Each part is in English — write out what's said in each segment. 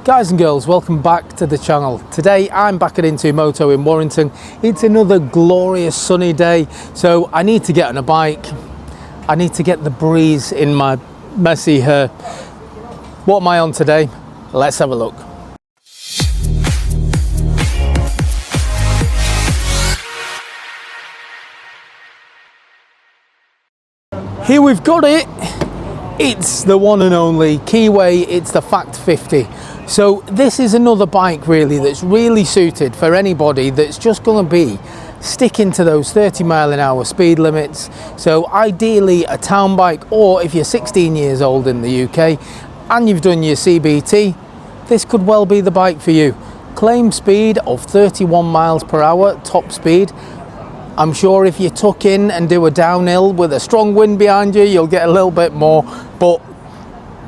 Guys and girls, welcome back to the channel. Today I'm back at Into Moto in Warrington. It's another glorious sunny day, so I need to get on a bike. I need to get the breeze in my messy hair. What am I on today? Let's have a look. Here we've got it. It's the one and only Keeway. It's the Fact 50. So this is another bike really that's really suited for anybody that's just going to be sticking to those 30-mile-an-hour speed limits. So ideally a town bike, or if you're 16 years old in the UK and you've done your CBT, this could well be the bike for you. Claimed speed of 31 miles per hour, top speed. I'm sure if you tuck in and do a downhill with a strong wind behind you, you'll get a little bit more, but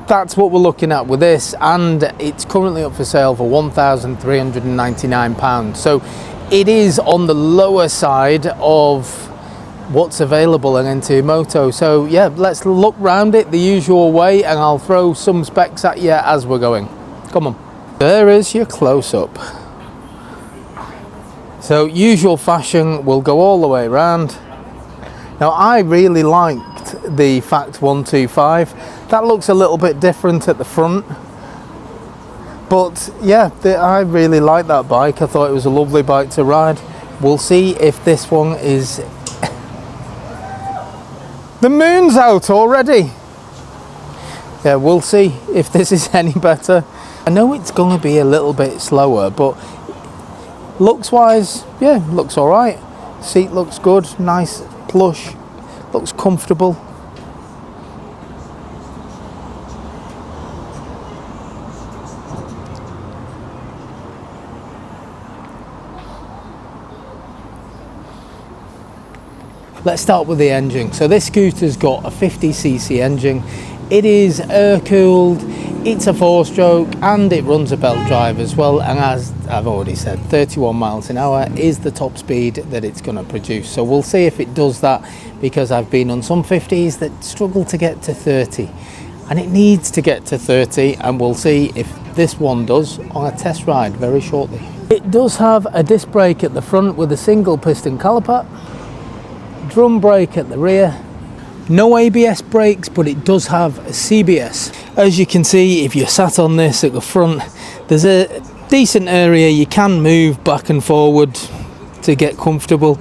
that's what we're looking at with this, and it's currently up for sale for £1,399. So it is on the lower side of what's available in Into Moto. So yeah, let's look round it the usual way and I'll throw some specs at you as we're going. Come on. There is your close-up. So usual fashion, we'll go all the way around. Now I really liked the Fact 125. That looks a little bit different at the front, but yeah, I really like that bike. I thought it was a lovely bike to ride. We'll see if this one is... The moon's out already. Yeah, we'll see if this is any better. I know it's going to be a little bit slower, but looks wise, yeah, looks all right. Seat looks good, nice plush, looks comfortable. Let's start with the engine. So this scooter's got a 50cc engine. It is air cooled, it's a 4-stroke, and it runs a belt drive as well. And as I've already said, 31 miles an hour is the top speed that it's going to produce. So we'll see if it does that, because I've been on some 50s that struggle to get to 30, and it needs to get to 30, and we'll see if this one does on a test ride very shortly. It does have a disc brake at the front with a single piston caliper, drum brake at the rear. No ABS brakes, but it does have a CBS. As you can see, if you're sat on this at the front, there's a decent area you can move back and forward to get comfortable,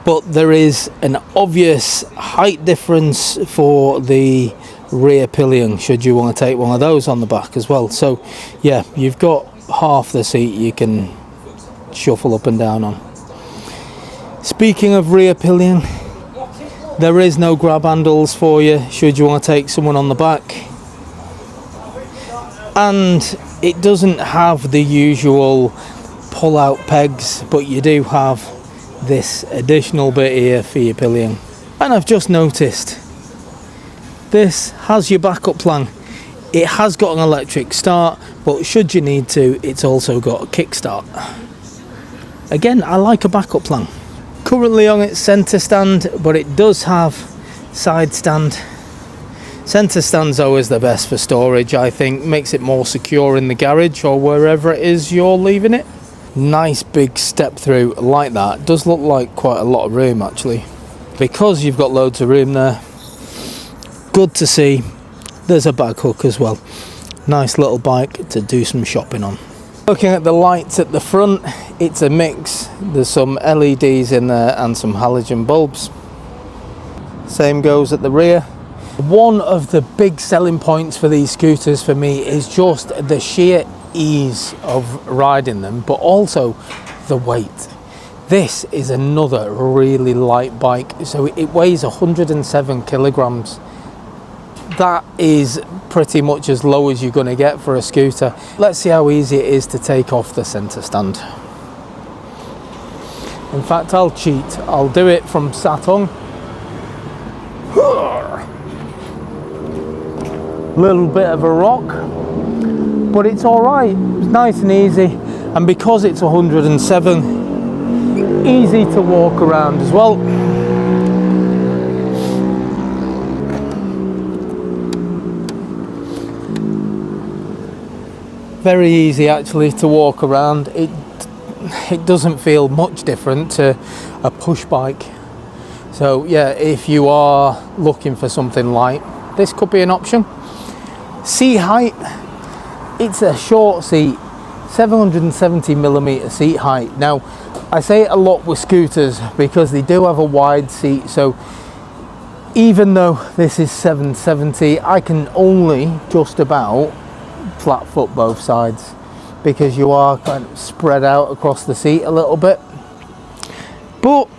but there is an obvious height difference for the rear pillion should you want to take one of those on the back as well. So yeah, you've got half the seat you can shuffle up and down on. Speaking of rear pillion, there is no grab handles for you should you want to take someone on the back, and it doesn't have the usual pull out pegs, but you do have this additional bit here for your pillion. And I've just noticed this has your backup plan. It has got an electric start, but should you need to, it's also got a kickstart. Again, I like a backup plan. Currently on its centre stand, but it does have side stand. Centre stand's always the best for storage, I think. Makes it more secure in the garage or wherever it is you're leaving it. Nice big step through like that. Does look like quite a lot of room actually. Because you've got loads of room there. Good to see. There's a bag hook as well. Nice little bike to do some shopping on. Looking at the lights at the front, it's a mix. There's some LEDs in there and some halogen bulbs. Same goes at the rear. One of the big selling points for these scooters for me is just the sheer ease of riding them, but also the weight. This is another really light bike. So it weighs 107 kilograms. That is pretty much as low as you're going to get for a scooter. Let's see how easy it is to take off the centre stand. In fact, I'll cheat. I'll do it from sat on. Little bit of a rock, but it's all right. It's nice and easy, and because it's 107, easy to walk around as well. Very easy actually to walk around. It doesn't feel much different to a push bike. So yeah, if you are looking for something light, this could be an option. Seat height, it's a short seat, 770mm seat height. Now I say it a lot with scooters because they do have a wide seat, so even though this is 770, I can only just about flat foot both sides because you are kind of spread out across the seat a little bit. But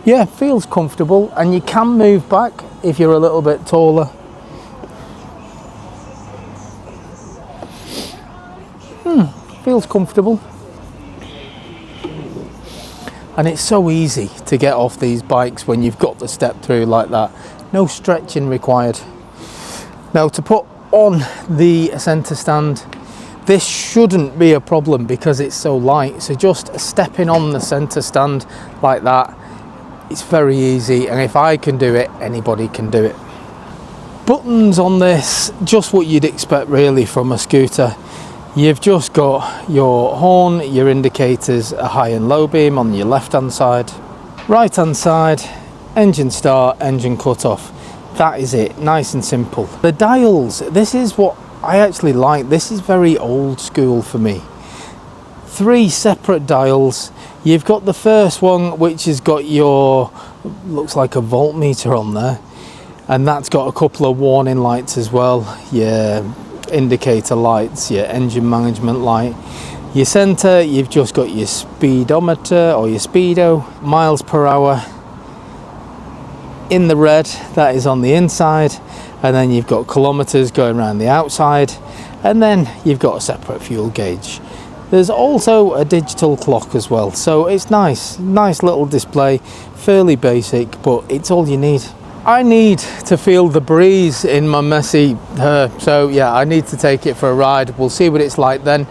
yeah, feels comfortable, and you can move back if you're a little bit taller. Feels comfortable. And it's so easy to get off these bikes when you've got the step through like that. No stretching required. Now to put on the centre stand, this shouldn't be a problem because it's so light. So just stepping on the centre stand like that, it's very easy, and if I can do it, anybody can do it. Buttons on this, just what you'd expect really from a scooter. You've just got your horn, your indicators, a high and low beam on your left hand side. Right hand side, engine start, engine cut off. That is it, nice and simple. The dials, this is what I actually like. This is very old school for me. 3 separate dials. You've got the first one which has got your, looks like a voltmeter on there, and that's got a couple of warning lights as well. Your indicator lights, your engine management light. Your centre, you've just got your speedometer or your speedo, miles per hour in the red, that is on the inside, and then you've got kilometers going around the outside, and then you've got a separate fuel gauge. There's also a digital clock as well, so it's nice little display, fairly basic, but it's all you need. I need to feel the breeze in my messy hair, so yeah, I need to take it for a ride. We'll see what it's like then.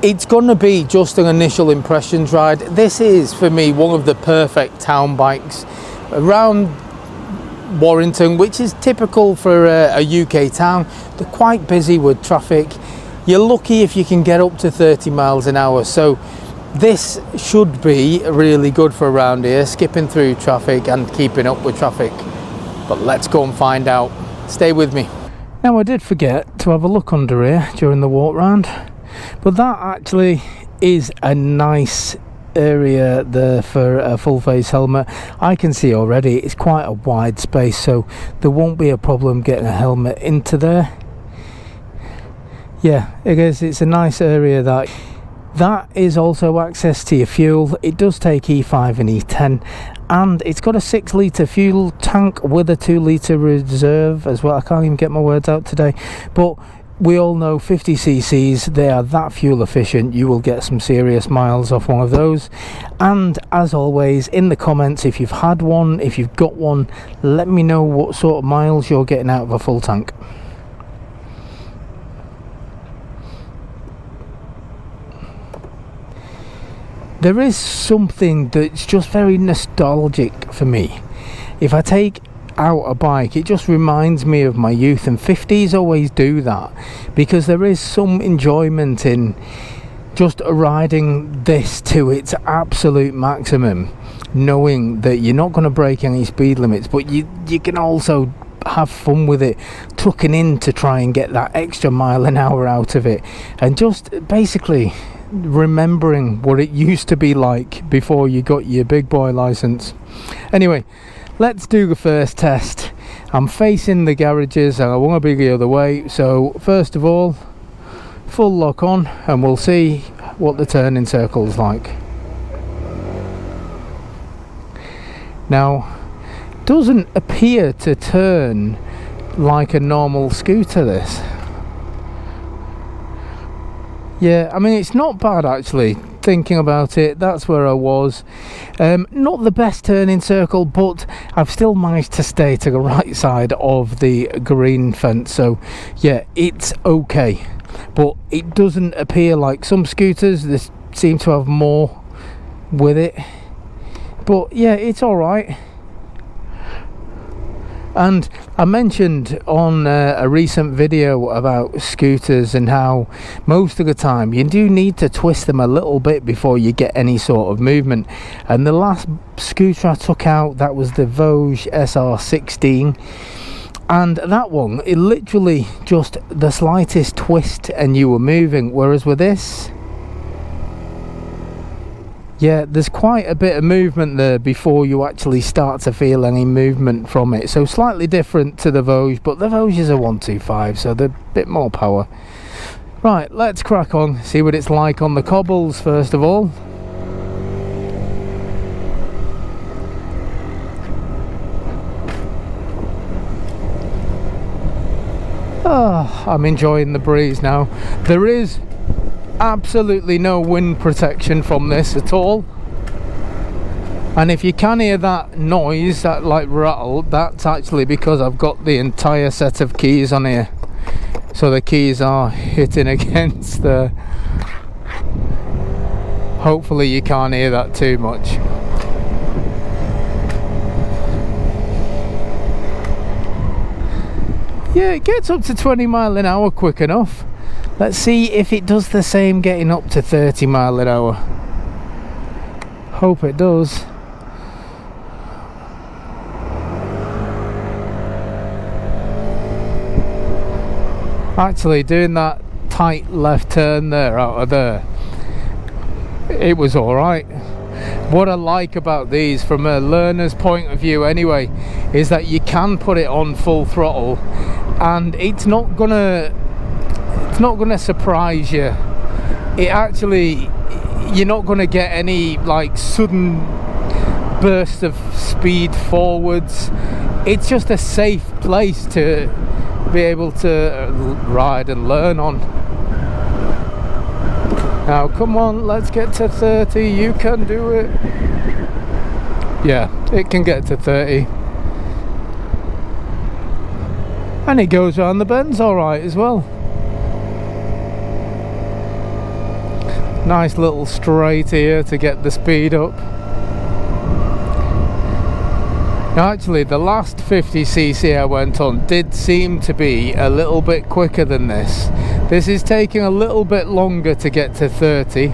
It's gonna be just an initial impressions ride. This is for me one of the perfect town bikes around Warrington, which is typical for a UK town. They're quite busy with traffic. You're lucky if you can get up to 30 miles an hour, so this should be really good for around here, skipping through traffic and keeping up with traffic. But let's go and find out. Stay with me. Now I did forget to have a look under here during the walk round, but that actually is a nice area there for a full face helmet. I can see already it's quite a wide space, so there won't be a problem getting a helmet into there. Yeah, I guess it's a nice area. That is also access to your fuel. It does take E5 and E10, and it's got a 6 litre fuel tank with a 2 litre reserve as well. I can't even get my words out today, but we all know 50cc's, they are that fuel efficient. You will get some serious miles off one of those. And as always, in the comments, if you've had one, if you've got one, let me know what sort of miles you're getting out of a full tank. There is something that's just very nostalgic for me. If I take out a bike, it just reminds me of my youth, and 50s always do that, because there is some enjoyment in just riding this to its absolute maximum, knowing that you're not going to break any speed limits, but you can also have fun with it, tucking in to try and get that extra mile an hour out of it, and just basically remembering what it used to be like before you got your big boy license. Anyway, let's do the first test. I'm facing the garages and I want to be the other way, so first of all, full lock on, and we'll see what the turning circle's like. Now, doesn't appear to turn like a normal scooter, this. Yeah, I mean, it's not bad actually, thinking about it. That's where I was. Not the best turning circle, but I've still managed to stay to the right side of the green fence, so yeah, it's okay. But it doesn't appear like some scooters, they seem to have more with it. But yeah, it's alright. And I mentioned on a recent video about scooters and how most of the time you do need to twist them a little bit before you get any sort of movement. And the last scooter I took out, that was the Vosges SR16, and that one, it literally just the slightest twist and you were moving, whereas with this, yeah, there's quite a bit of movement there before you actually start to feel any movement from it. So slightly different to the Vosges, but the Vosges are 125, so they're a bit more power. Right, let's crack on, see what it's like on the cobbles first of all. Oh, I'm enjoying the breeze now. There is absolutely no wind protection from this at all, and if you can hear that noise, that like rattle, that's actually because I've got the entire set of keys on here, so the keys are hitting against the... Hopefully you can't hear that too much. Yeah, it gets up to 20 mile an hour quick enough. Let's see if it does the same getting up to 30 mile an hour. Hope it does. Actually, doing that tight left turn there out of there, it was alright. What I like about these from a learner's point of view anyway is that you can put it on full throttle and it's not gonna surprise you. It actually, you're not gonna get any like sudden burst of speed forwards. It's just a safe place to be able to ride and learn on. Now come on, let's get to 30. You can do it. Yeah, it can get to 30. And it goes around the bends alright as well. Nice little straight here to get the speed up. Now actually the last 50cc I went on did seem to be a little bit quicker than this. This is taking a little bit longer to get to 30.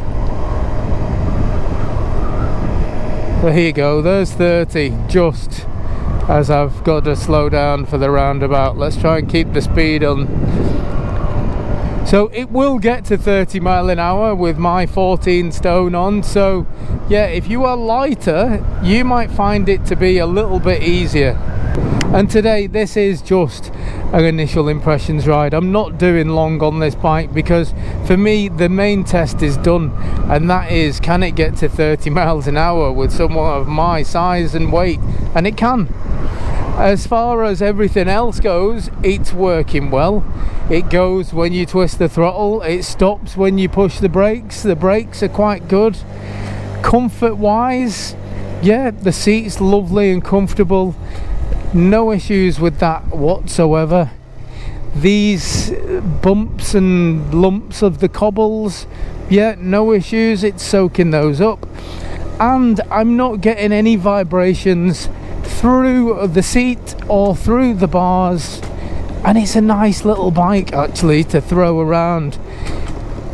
So here you go, there's 30, just as I've got to slow down for the roundabout. Let's try and keep the speed on. So it will get to 30 mile an hour with my 14 stone on, so yeah, if you are lighter you might find it to be a little bit easier. And today this is just an initial impressions ride. I'm not doing long on this bike because for me the main test is done, and that is, can it get to 30 miles an hour with someone of my size and weight? And it can. As far as everything else goes, it's working well. It goes when you twist the throttle, it stops when you push the brakes. The brakes are quite good. Comfort wise, yeah, the seat's lovely and comfortable. No issues with that whatsoever. These bumps and lumps of the cobbles, yeah, no issues. It's soaking those up, and I'm not getting any vibrations through the seat or through the bars, and it's a nice little bike actually to throw around.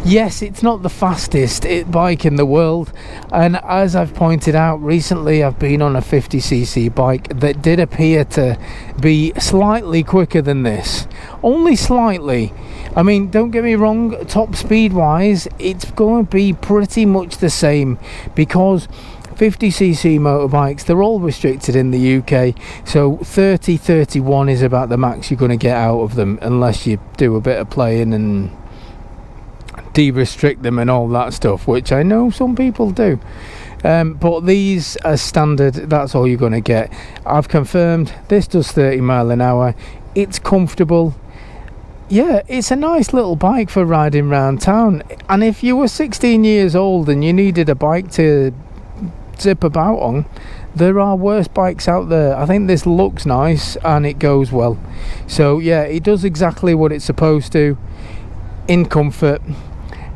Yes, it's not the fastest bike in the world, and as I've pointed out recently, I've been on a 50cc bike that did appear to be slightly quicker than this. Only slightly. I mean, don't get me wrong, top speed wise it's going to be pretty much the same, because 50cc motorbikes, they're all restricted in the UK, so 30-31 is about the max you're going to get out of them, unless you do a bit of playing and de-restrict them and all that stuff, which I know some people do. But these are standard, that's all you're going to get. I've confirmed this does 30 mile an hour. It's comfortable. Yeah, it's a nice little bike for riding around town. And if you were 16 years old and you needed a bike to zip about on, there are worse bikes out there. I think this looks nice and it goes well. So yeah, it does exactly what it's supposed to in comfort.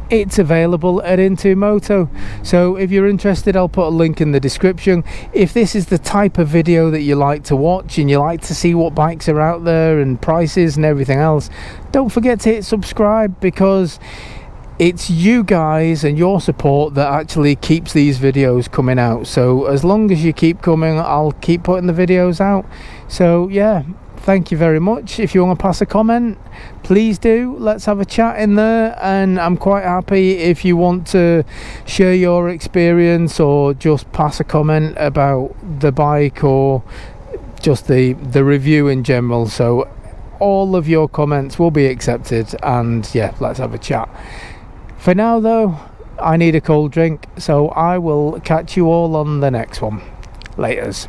it's available at Into Moto. So if you're interested, I'll put a link in the description. If this is the type of video that you like to watch and you like to see what bikes are out there and prices and everything else, don't forget to hit subscribe, because it's you guys and your support that actually keeps these videos coming out. So as long as you keep coming, I'll keep putting the videos out. So yeah, thank you very much. If you want to pass a comment, please do. Let's have a chat in there, and I'm quite happy if you want to share your experience or just pass a comment about the bike or just the review in general. So all of your comments will be accepted, and yeah, let's have a chat. For now though, I need a cold drink, so I will catch you all on the next one. Laters.